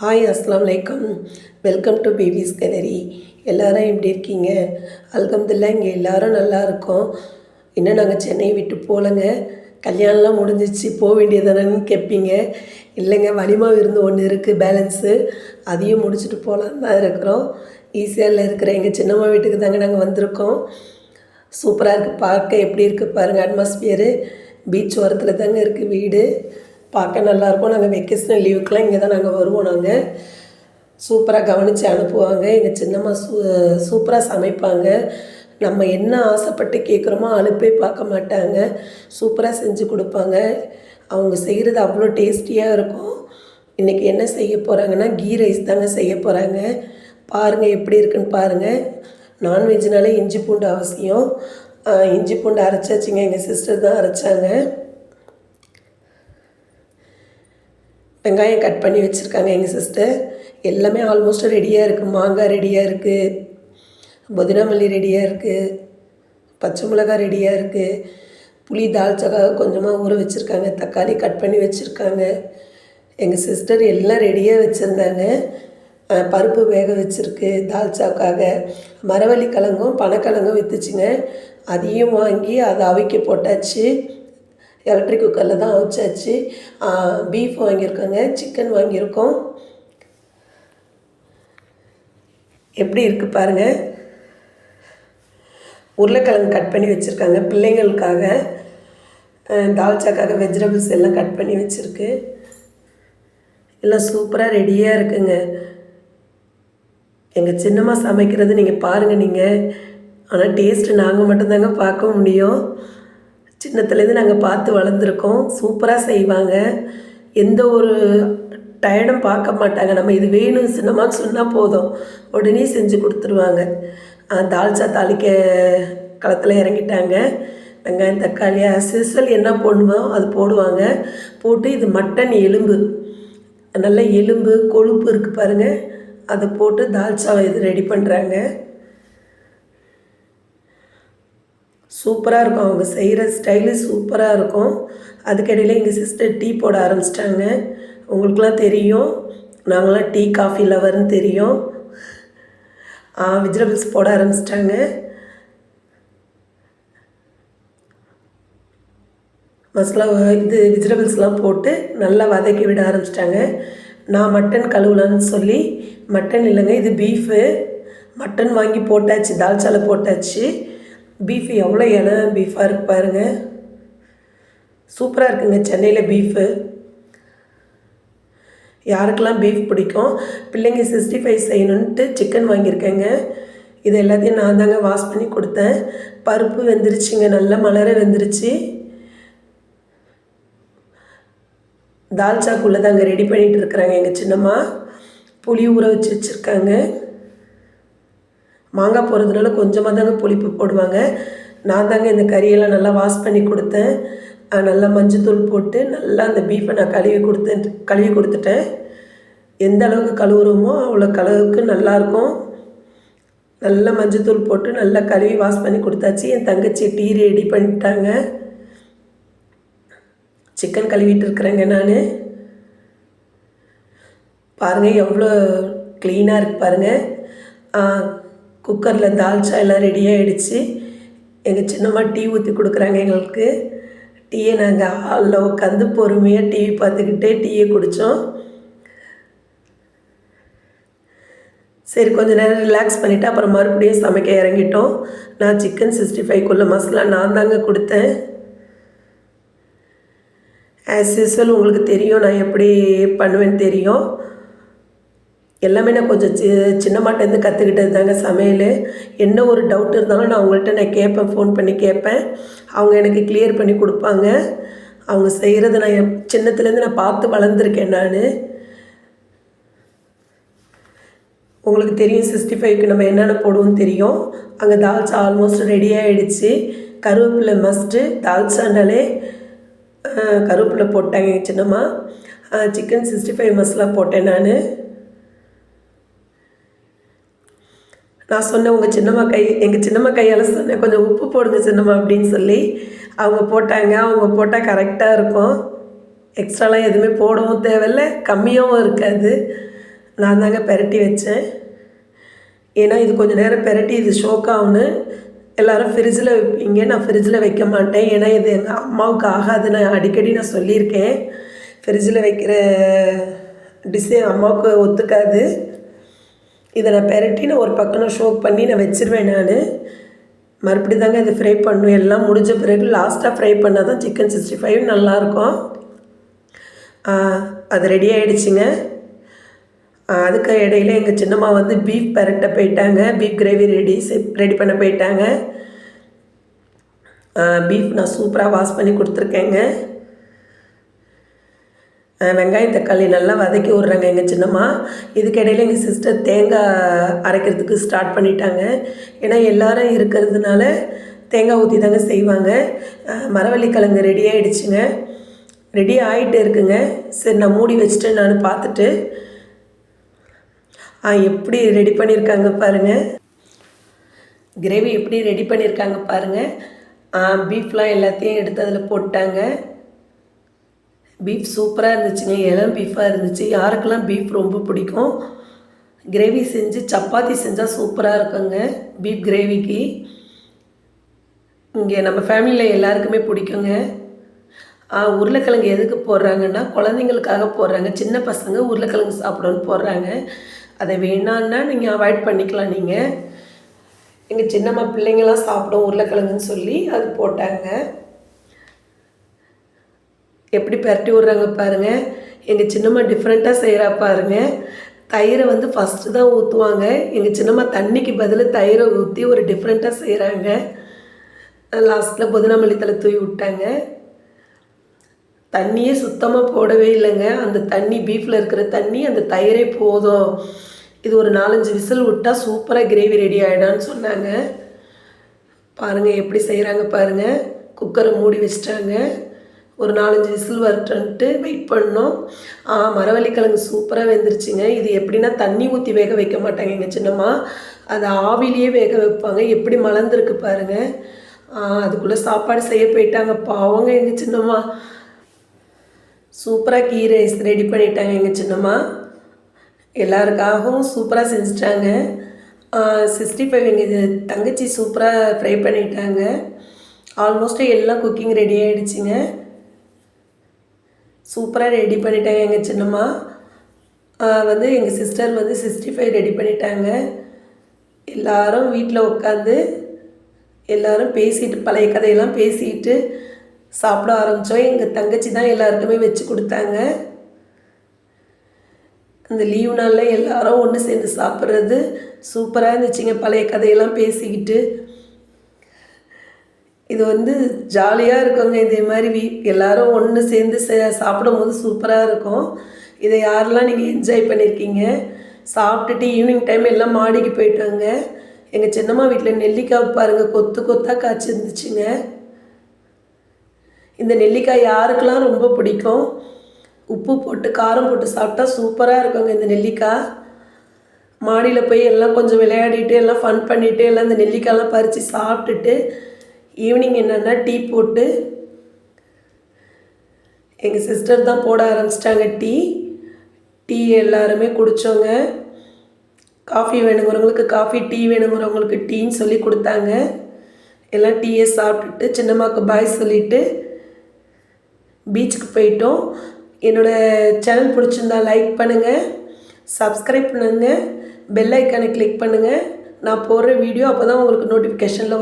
Hi அஸ்ஸலாமு அலைக்கும். Welcome to baby's gallery. எல்லாரும் எப்படி இருக்கீங்க? அல்ஹம்துலில்லாஹ் இங்கே எல்லாரும் நல்லா இருக்கோம். இன்னும் நாங்கள் சென்னை விட்டு போகலங்க. கல்யாணம்லாம் முடிஞ்சிச்சு, போக வேண்டியதானன்னு கேட்பீங்க. இல்லைங்க, வலிமா விருந்து ஒன்று இருக்குது பேலன்ஸு, அதையும் முடிச்சுட்டு போகலான்னு தான் இருக்கிறோம். ஈசிஆரில் இருக்கிற எங்கள் சின்னம்மா வீட்டுக்கு தாங்க நாங்கள் வந்திருக்கோம். சூப்பராக இருக்குது, பார்க்க எப்படி இருக்குது பாருங்கள். அட்மாஸ்பியரு பீச் ஓரத்தில் தாங்க இருக்குது வீடு. பார்க்க நல்லாயிருக்கும். நாங்கள் வெக்கேஷனல் லீவுக்கெலாம் இங்கே தான் நாங்கள் வருவோம். நாங்கள் சூப்பராக கவனித்து அனுப்புவாங்க. எங்கள் சின்னம்மா சூப்பராக சமைப்பாங்க. நம்ம என்ன ஆசைப்பட்டு கேட்குறோமோ அலுப்பே பார்க்க மாட்டாங்க. சூப்பராக செஞ்சு கொடுப்பாங்க. அவங்க செய்கிறது அவ்வளோ டேஸ்டியாக இருக்கும். இன்றைக்கி என்ன செய்ய போகிறாங்கன்னா கீ ரைஸ் தாங்க செய்ய போகிறாங்க. பாருங்கள் எப்படி இருக்குன்னு பாருங்கள். நான்வெஜ்னாலே இஞ்சி பூண்டு அவசியம். இஞ்சி பூண்டு அரைச்சாச்சுங்க, எங்கள் சிஸ்டர் தான் அரைச்சாங்க. வெங்காயம் கட் பண்ணி வச்சுருக்காங்க எங்கள் சிஸ்டர். எல்லாமே ஆல்மோஸ்ட் ரெடியாக இருக்குது. மாங்காய் ரெடியாக இருக்குது, புதினா மல்லி ரெடியாக இருக்குது, பச்சை மிளகாய் ரெடியாக இருக்குது, புளி தால்ச்சாக்காக கொஞ்சமாக ஊற வச்சுருக்காங்க, தக்காளி கட் பண்ணி வச்சுருக்காங்க. எங்கள் சிஸ்டர் எல்லாம் ரெடியாக வச்சுருந்தாங்க. பருப்பு வேக வச்சுருக்கு தால்ச்சாக்காக. மரவள்ளி கிழங்கும் பனக்கிழங்கும் விற்றுச்சுங்க, அதையும் வாங்கி அதை அவிக்க போட்டாச்சு. எலக்ட்ரிக் குக்கரில் தான் அவிச்சாச்சு. பீஃப் வாங்கியிருக்கோங்க, சிக்கன் வாங்கியிருக்கோம். எப்படி இருக்குது பாருங்கள். உருளைக்கிழங்கு கட் பண்ணி வச்சுருக்காங்க பிள்ளைங்களுக்காக. தால்ச்சாக்காக வெஜிடபிள்ஸ் எல்லாம் கட் பண்ணி வச்சுருக்கு. எல்லாம் சூப்பராக ரெடியாக இருக்குங்க. எங்கள் சின்னம்மா சமைக்கிறது நீங்கள் பாருங்கள் நீங்கள். ஆனால் டேஸ்ட்டு நாங்கள் மட்டும்தாங்க பார்க்க முடியும். சின்னத்துலேருந்து நாங்கள் பார்த்து வளர்ந்துருக்கோம். சூப்பராக செய்வாங்க. எந்த ஒரு டயர்டும் பார்க்க மாட்டாங்க. நம்ம இது வேணும் சின்னமான்னு சொன்னால் போதும், உடனே செஞ்சு கொடுத்துருவாங்க. தால்ச்சா தாளிக்க களத்தில் இறங்கிட்டாங்க. வெங்காயம் தக்காளி ஆஸ்யூஸ்வல் என்ன போடணுமோ அது போடுவாங்க. போட்டு இது மட்டன் எலும்பு, நல்ல எலும்பு கொழுப்பு இருக்குது பாருங்கள், அதை போட்டு தால்ச்சாவை இது ரெடி பண்ணுறாங்க. சூப்பராக இருக்கும். அவங்க செய்கிற ஸ்டைலு சூப்பராக இருக்கும். அதுக்கிடையில் எங்கள் சிஸ்டர் டீ போட ஆரம்பிச்சிட்டாங்க. உங்களுக்குலாம் தெரியும், நாங்களாம் டீ காஃபி லவர்னு தெரியும். வெஜிடபிள்ஸ் போட ஆரம்பிச்சிட்டாங்க. மசாலா இது வெஜிடபிள்ஸ்லாம் போட்டு நல்லா வதக்கி விட ஆரம்பிச்சிட்டாங்க. நான் மட்டன் கழுவலான்னு சொல்லி, மட்டன் இல்லைங்க இது பீஃபு, மட்டன் வாங்கி போட்டாச்சு, தால்ச்சாவில் போட்டாச்சு. பீஃபு எவ்வளோ பீஃபாக இருக்கு பாருங்கள். சூப்பராக இருக்குங்க சென்னையில் பீஃபு. யாருக்கெல்லாம் பீஃப் பிடிக்கும். பிள்ளைங்க 65 செய்யணுன்ட்டு சிக்கன் வாங்கியிருக்கேங்க. இது எல்லாத்தையும் நான் தாங்க வாஷ் பண்ணி கொடுத்தேன். பருப்பு வெந்துருச்சுங்க, நல்லா மலர வெந்துருச்சு. தால்ச்சாக்குள்ளே தாங்க ரெடி பண்ணிகிட்டு இருக்கிறாங்க எங்கள் சின்னம்மா. புளி ஊற வச்சு வச்சுருக்காங்க. மாங்காய் போடுறதுனால கொஞ்சமாக தாங்க புளிப்பு போடுவாங்க. நான் தாங்க இந்த கறியெல்லாம் நல்லா வாஷ் பண்ணி கொடுத்தேன். நல்லா மஞ்சத்தூள் போட்டு நல்லா அந்த பீஃபை நான் கழுவி கொடுத்துட்டேன். எந்த அளவுக்கு கழுவுறோமோ அவ்வளோ அளவுக்கு நல்லாயிருக்கும். நல்லா மஞ்சத்தூள் போட்டு நல்லா கழுவி வாஷ் பண்ணி கொடுத்தாச்சு. என் தங்கச்சி டீ ரெடி பண்ணிட்டாங்க. சிக்கன் கழுவிட்டு இருக்கிறேங்க நான். பாருங்கள் எவ்வளோ க்ளீனாக இருக்குது பாருங்கள். குக்கரில் தால்ச்சா எல்லாம் ரெடியாகிடுச்சு. எங்கள் சின்னம்மா டீ ஊற்றி கொடுக்குறாங்க எங்களுக்கு. டீயை நாங்கள் ஹாலில் உட்காந்து பொறுமையாக டிவி பார்த்துக்கிட்டே டீயை குடித்தோம். சரி கொஞ்சம் நேரம் ரிலாக்ஸ் பண்ணிவிட்டு அப்புறம் மறுபடியும் சமைக்க இறங்கிட்டோம். நான் சிக்கன் 65க்குள்ளே மசாலா நான் தாங்க கொடுத்தேன். ஆஸ் யூஸ்வல் உங்களுக்கு தெரியும் நான் எப்படி பண்ணுவேன்னு தெரியும். எல்லாமே நான் கொஞ்சம் சின்னம்மாட்டேருந்து கற்றுக்கிட்டது தாங்க சமையல். என்ன ஒரு டவுட் இருந்தாலும் நான் அவங்கள்ட்ட கேட்பேன், ஃபோன் பண்ணி கேட்பேன். அவங்க எனக்கு கிளியர் பண்ணி கொடுப்பாங்க. அவங்க செய்கிறத நான் சின்னத்துலேருந்து நான் பார்த்து வளர்ந்துருக்கேன் நான். உங்களுக்கு தெரியும் 65க்கு நம்ம என்னென்ன போடுவோம்னு தெரியும். அங்கே தால்ச்சா ஆல்மோஸ்ட் ரெடியாகிடுச்சு. கருவேப்பிலை மஸ்ட்டு, தால்ச்சாண்டாலே கருவேப்பிலை போட்டாங்க எங்கள் சின்னம்மா. சிக்கன் 65 மசாலா போட்டேன் நான் சொன்னேன் எங்கள் சின்னம்மா கையால் சொன்னேன், கொஞ்சம் உப்பு போடுங்க சின்னம்மா அப்படின்னு சொல்லி. அவங்க போட்டாங்க. அவங்க போட்டால் கரெக்டாக இருக்கும். எக்ஸ்ட்ராலாம் எதுவுமே போடவும் தேவையில்லை, கம்மியாகவும் இருக்காது. நான் தாங்க பெரட்டி வச்சேன். ஏன்னா இது கொஞ்சம் நேரம் பெரட்டி இது ஷோக் ஆகும்னு எல்லோரும் ஃப்ரிட்ஜில் வைப்பீங்க. நான் ஃப்ரிட்ஜில் வைக்க மாட்டேன். ஏன்னா இது எங்கள் அம்மாவுக்கு ஆகாதுன்னு அடிக்கடி நான் சொல்லியிருக்கேன். ஃப்ரிட்ஜில் வைக்கிற டிஷ்ஷு அம்மாவுக்கு ஒத்துக்காது. இதை நான் பெரட்டி நான் ஒரு பக்கம் நான் ஷோக் பண்ணி நான் வச்சுருவேன். நான் மறுபடி தாங்க இதை ஃப்ரை பண்ணணும். எல்லாம் முடிஞ்ச பிறகு லாஸ்ட்டாக ஃப்ரை பண்ணால் தான் சிக்கன் 65 நல்லாயிருக்கும். அது ரெடி ஆகிடுச்சிங்க. அதுக்கு இடையில எங்கள் சின்னம்மா வந்து பீஃப் பெரட்ட போயிட்டாங்க. பீஃப் கிரேவி ரெடி பண்ண போயிட்டாங்க. பீஃப் நான் சூப்பராக வாஷ் பண்ணி கொடுத்துருக்கேங்க. வெங்காயம் தக்காளி நல்லா வதக்கி விட்றாங்க எங்கள் சின்னம்மா. இதுக்கிடையில் எங்கள் சிஸ்டர் தேங்காய் அரைக்கிறதுக்கு ஸ்டார்ட் பண்ணிட்டாங்க. ஏன்னா எல்லோரும் இருக்கிறதுனால தேங்காய் ஊற்றி தாங்க செய்வாங்க. மரவள்ளிக்கிழங்கு ரெடி ஆகிடுச்சுங்க. ரெடி ஆகிட்டு இருக்குங்க. சரி நான் மூடி வச்சுட்டு நான் பார்த்துட்டு எப்படி ரெடி பண்ணியிருக்காங்க பாருங்கள். கிரேவி எப்படி ரெடி பண்ணியிருக்காங்க பாருங்கள். பீஃப்லாம் எல்லாத்தையும் எடுத்து அதில் போட்டாங்க. பீஃப் சூப்பராக இருந்துச்சுங்க. இளம் பீஃபாக இருந்துச்சு. யாருக்கெல்லாம் பீஃப் ரொம்ப பிடிக்கும். கிரேவி செஞ்சு சப்பாத்தி செஞ்சால் சூப்பராக இருக்குங்க பீஃப் கிரேவிக்கு. இங்கே நம்ம ஃபேமிலியில் எல்லாருக்குமே பிடிக்குங்க. உருளைக்கிழங்கு எதுக்கு போடுறாங்கன்னா குழந்தைங்களுக்காக போடுறாங்க. சின்ன பசங்க உருளைக்கிழங்கு சாப்பிடணுன்னு போடுறாங்க. அதை வேணான்னா நீங்கள் அவாய்ட் பண்ணிக்கலாம். நீங்கள் எங்கள் சின்னம்மா பிள்ளைங்களாம் சாப்பிடும் உருளைக்கிழங்குன்னு சொல்லி அது போட்டாங்க. எப்படி பரட்டி விட்றாங்க பாருங்கள். எங்கள் சின்னம்மா டிஃப்ரெண்ட்டாக செய்கிறா பாருங்கள். தயிரை வந்து ஃபஸ்ட்டு தான் ஊற்றுவாங்க. எங்கள் சின்னம்மா தண்ணிக்கு பதில் தயிரை ஊற்றி ஒரு டிஃப்ரெண்ட்டாக செய்கிறாங்க. லாஸ்ட்டில் புதினா மல்லித்தலை தூவி விட்டாங்க. தண்ணியே சுத்தமாக போடவே இல்லைங்க. அந்த தண்ணி பீஃபில் இருக்கிற தண்ணி அந்த தயிரே போதும். இது ஒரு 4-5 விசில் விட்டால் சூப்பராக கிரேவி ரெடி ஆகிடான்னு சொன்னாங்க. பாருங்கள் எப்படி செய்கிறாங்க பாருங்கள். குக்கரை மூடி வச்சிட்டாங்க. ஒரு 4-5 விசில் வரட்டுன்ட்டு வெயிட் பண்ணோம். மரவள்ளிக்கிழங்கு சூப்பராக வெந்துருச்சுங்க. இது எப்படின்னா தண்ணி ஊற்றி வேக வைக்க மாட்டாங்க எங்கள் சின்னம்மா. அதை ஆவிலேயே வேக வைப்பாங்க. எப்படி மலர்ந்துருக்கு பாருங்கள். அதுக்குள்ளே சாப்பாடு செய்ய போயிட்டாங்க பாவங்க எங்கள் சின்னம்மா. சூப்பராக கீ ரைஸ் ரெடி பண்ணிட்டாங்க எங்கள் சின்னம்மா. எல்லாருக்காகவும் சூப்பராக செஞ்சுட்டாங்க. 65 எங்கள் தங்கச்சி சூப்பராக ஃப்ரை பண்ணிட்டாங்க. ஆல்மோஸ்ட் எல்லாம் குக்கிங் ரெடி ஆகிடுச்சிங்க. சூப்பராக ரெடி பண்ணிட்டாங்க எங்கள் சின்னம்மா. வந்து எங்கள் சிஸ்டர் வந்து 65 ரெடி பண்ணிட்டாங்க. எல்லோரும் வீட்டில் உட்காந்து எல்லோரும் பேசிட்டு பழைய கதையெல்லாம் பேசிட்டு சாப்பிட ஆரம்பித்தோம். எங்கள் தங்கச்சி தான் எல்லாருக்குமே வச்சு கொடுத்தாங்க. அந்த லீவ் நாளில் எல்லோரும் ஒன்று சேர்ந்து சாப்பிட்றது சூப்பராக இருந்துச்சுங்க. பழைய கதையெல்லாம் பேசிக்கிட்டு இது வந்து ஜாலியாக இருக்குங்க. இதே மாதிரி எல்லோரும் ஒன்று சேர்ந்து சாப்பிடும் போது சூப்பராக இருக்கும். இதை யாரெல்லாம் நீங்கள் என்ஜாய் பண்ணியிருக்கீங்க. சாப்பிட்டுட்டு ஈவினிங் டைம் எல்லாம் மாடிக்கு போயிட்டாங்க. எங்கள் சின்னம்மா வீட்டில் நெல்லிக்காய் பாருங்கள் கொத்து கொத்தாக காய்ச்சிருந்துச்சுங்க. இந்த நெல்லிக்காய் யாருக்கெல்லாம் ரொம்ப பிடிக்கும். உப்பு போட்டு காரம் போட்டு சாப்பிட்டா சூப்பராக இருக்குங்க இந்த நெல்லிக்காய். மாடியில் போய் எல்லாம் கொஞ்சம் விளையாடிட்டு எல்லாம் ஃபன் பண்ணிவிட்டு எல்லாம் இந்த நெல்லிக்காயெல்லாம் பறித்து சாப்பிட்டுட்டு ஈவினிங் என்னென்னா டீ போட்டு எங்கள் சிஸ்டர் தான் போட ஆரம்பிச்சிட்டாங்க டீ எல்லாருமே குடித்தோங்க. காஃபி வேணுங்கிறவங்களுக்கு காஃபி, டீ வேணுங்கிறவங்களுக்கு டீன்னு சொல்லி கொடுத்தாங்க. எல்லாம் டீயை சாப்பிட்டுட்டு சின்னம்மாவுக்கு பாய் சொல்லிவிட்டு பீச்சுக்கு போயிட்டோம். என்னோடய சேனல் பிடிச்சிருந்தா லைக் பண்ணுங்கள், சப்ஸ்கிரைப் பண்ணுங்கள், பெல் ஐக்கானை கிளிக் பண்ணுங்கள். நான் போடுற வீடியோ அப்போ தான் உங்களுக்கு நோட்டிஃபிகேஷனில்